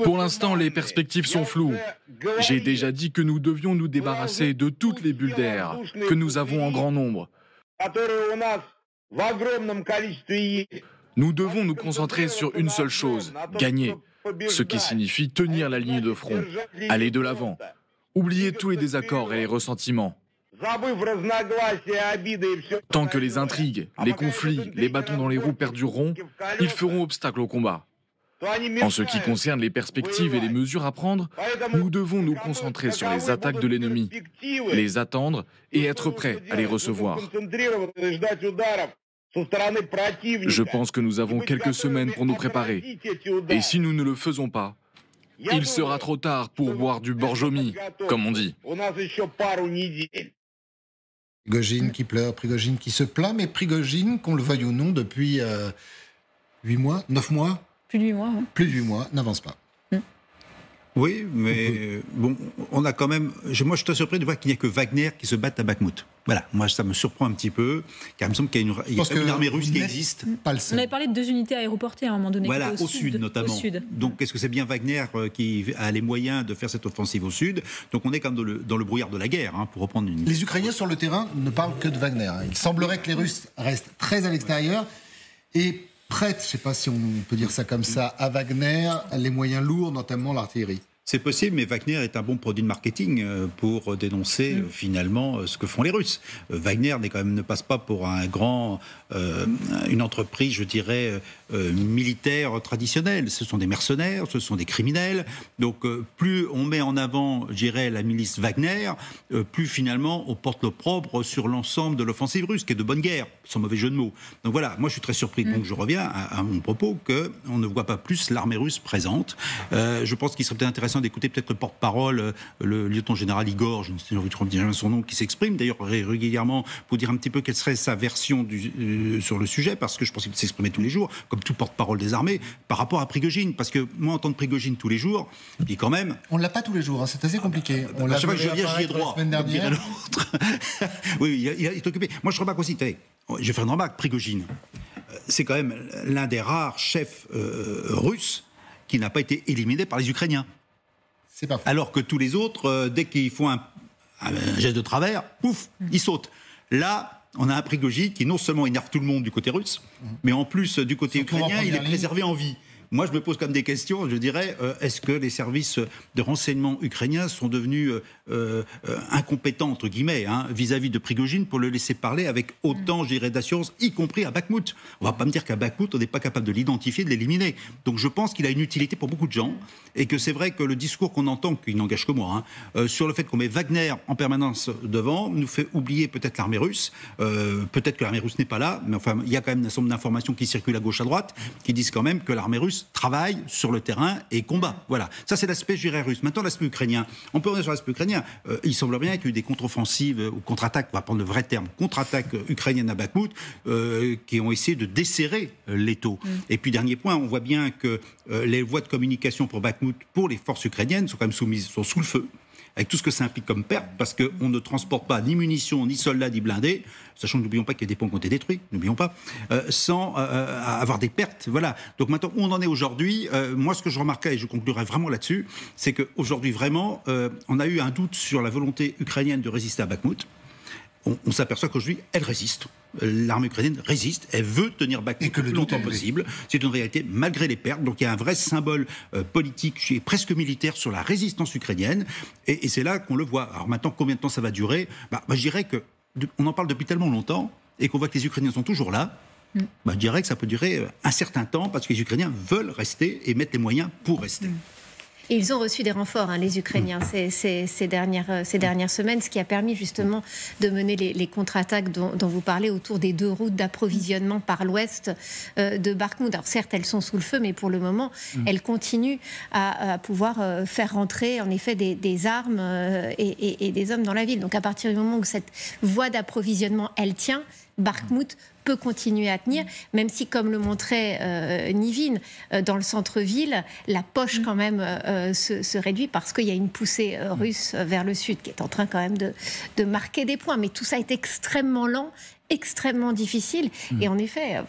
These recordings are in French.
Pour l'instant, les perspectives sont floues. J'ai déjà dit que nous devions nous débarrasser de toutes les bulles d'air que nous avons en grand nombre. Nous devons nous concentrer sur une seule chose, gagner. Ce qui signifie tenir la ligne de front, aller de l'avant, oublier tous les désaccords et les ressentiments. Tant que les intrigues, les conflits, les bâtons dans les roues perdureront, ils feront obstacle au combat. En ce qui concerne les perspectives et les mesures à prendre, nous devons nous concentrer sur les attaques de l'ennemi, les attendre et être prêts à les recevoir. Je pense que nous avons quelques semaines pour nous préparer. Et si nous ne le faisons pas, il sera trop tard pour boire du Borjomi, comme on dit. Prigojine qui pleure, Prigojine qui se plaint, mais Prigojine, qu'on le veuille ou non, depuis 8 mois, 9 mois, plus de 8 mois. Plus de 8 mois, n'avance pas. Oui, mais bon, on a quand même... Moi, je suis surpris de voir qu'il n'y a que Wagner qui se batte à Bakhmout. Voilà, moi, ça me surprend un petit peu, car il me semble qu'il y a une armée russe qui existe. On avait parlé de 2 unités aéroportées à un moment donné. Voilà, au sud notamment. Au sud. Donc, est-ce que c'est bien Wagner qui a les moyens de faire cette offensive au sud? Donc, on est comme dans le brouillard de la guerre, hein, pour reprendre une... Les Ukrainiens sur le terrain ne parlent que de Wagner. Il semblerait que les Russes restent très à l'extérieur et prêtent, je ne sais pas si on peut dire ça comme ça, à Wagner les moyens lourds, notamment l'artillerie. C'est possible, mais Wagner est un bon produit de marketing pour dénoncer finalement ce que font les Russes. Wagner ne passe pas pour une entreprise, je dirais, militaire traditionnelle. Ce sont des mercenaires, ce sont des criminels. Donc plus on met en avant, je dirais, la milice Wagner, plus finalement on porte l'opprobre sur l'ensemble de l'offensive russe, qui est de bonne guerre, sans mauvais jeu de mots. Donc voilà, moi je suis très surpris, donc je reviens à mon propos, qu'on ne voit pas plus l'armée russe présente. Je pense qu'il serait peut-être intéressant d'écouter peut-être le porte-parole, le lieutenant-général Igor, je ne sais pas son nom, qui s'exprime d'ailleurs régulièrement pour dire un petit peu quelle serait sa version sur le sujet, parce que je pense qu'il s'exprimait tous les jours, comme tout porte-parole des armées, par rapport à Prigojine. Parce que moi, entendre Prigojine tous les jours, puis quand même... On ne l'a pas tous les jours, hein, c'est assez compliqué. On l'a jamais, j'y ai droit. La semaine dernière. Oui, il est occupé. Moi, je remarque aussi, je vais faire une remarque, Prigojine, c'est quand même l'un des rares chefs russes qui n'a pas été éliminé par les Ukrainiens. C'est pas faux. Alors que tous les autres, dès qu'ils font un geste de travers, pouf, ils sautent. Là, on a un Prigojine qui non seulement énerve tout le monde du côté russe, mais en plus du côté ukrainien, il est préservé en vie. Moi, je me pose comme des questions, je dirais, est-ce que les services de renseignement ukrainiens sont devenus incompétents, entre guillemets, vis-à-vis de Prigojine pour le laisser parler avec autant, je dirais, d'assurance, y compris à Bakhmout. On ne va pas me dire qu'à Bakhmout, on n'est pas capable de l'identifier, de l'éliminer. Donc je pense qu'il a une utilité pour beaucoup de gens, et que c'est vrai que le discours qu'on entend, qui n'engage que moi, sur le fait qu'on met Wagner en permanence devant, nous fait oublier peut-être l'armée russe. Peut-être que l'armée russe n'est pas là, mais enfin, il y a quand même un certain nombre d'informations qui circulent à gauche, à droite, qui disent quand même que l'armée russe travaille sur le terrain et combat. Voilà. Ça, c'est l'aspect, je dirais, russe. Maintenant, l'aspect ukrainien. On peut revenir sur l'aspect ukrainien. Il semble bien qu'il y a eu des contre-offensives ou contre-attaques, on va prendre le vrai terme, contre-attaques ukrainiennes à Bakhmout, qui ont essayé de desserrer l'étau. Et puis, dernier point, on voit bien que les voies de communication pour Bakhmout, pour les forces ukrainiennes, sont quand même sont sous le feu, avec tout ce que ça implique comme perte, parce qu'on ne transporte pas ni munitions, ni soldats, ni blindés, sachant que n'oublions pas qu'il y a des ponts qui ont été détruits, n'oublions pas, sans avoir des pertes. Voilà. Donc maintenant, où on en est aujourd'hui, moi ce que je remarquais, et je conclurai vraiment là-dessus, c'est qu'aujourd'hui vraiment, on a eu un doute sur la volonté ukrainienne de résister à Bakhmout. On s'aperçoit qu'aujourd'hui, elle résiste. L'armée ukrainienne résiste, elle veut tenir Bakhmout le plus longtemps possible. C'est une réalité, malgré les pertes. Donc il y a un vrai symbole politique et presque militaire sur la résistance ukrainienne. Et c'est là qu'on le voit. Alors maintenant, combien de temps ça va durer? Je dirais qu'on en parle depuis tellement longtemps et qu'on voit que les Ukrainiens sont toujours là. Je dirais que ça peut durer un certain temps parce que les Ukrainiens veulent rester et mettent les moyens pour rester. Et ils ont reçu des renforts, les Ukrainiens, ces dernières semaines, ce qui a permis justement de mener les contre-attaques dont vous parlez autour des 2 routes d'approvisionnement par l'ouest de Bakhmout. Alors certes, elles sont sous le feu, mais pour le moment, elles continuent à pouvoir faire rentrer en effet des armes et des hommes dans la ville. Donc à partir du moment où cette voie d'approvisionnement, elle tient, Bakhmout peut continuer à tenir, même si, comme le montrait Nivin, dans le centre-ville, la poche quand même se réduit parce qu'il y a une poussée russe vers le sud qui est en train quand même de marquer des points. Mais tout ça est extrêmement lent, extrêmement difficile. Et en effet,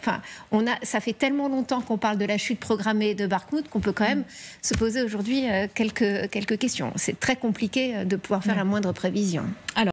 ça fait tellement longtemps qu'on parle de la chute programmée de Bakhmout qu'on peut quand même se poser aujourd'hui quelques questions. C'est très compliqué de pouvoir faire la moindre prévision. Alors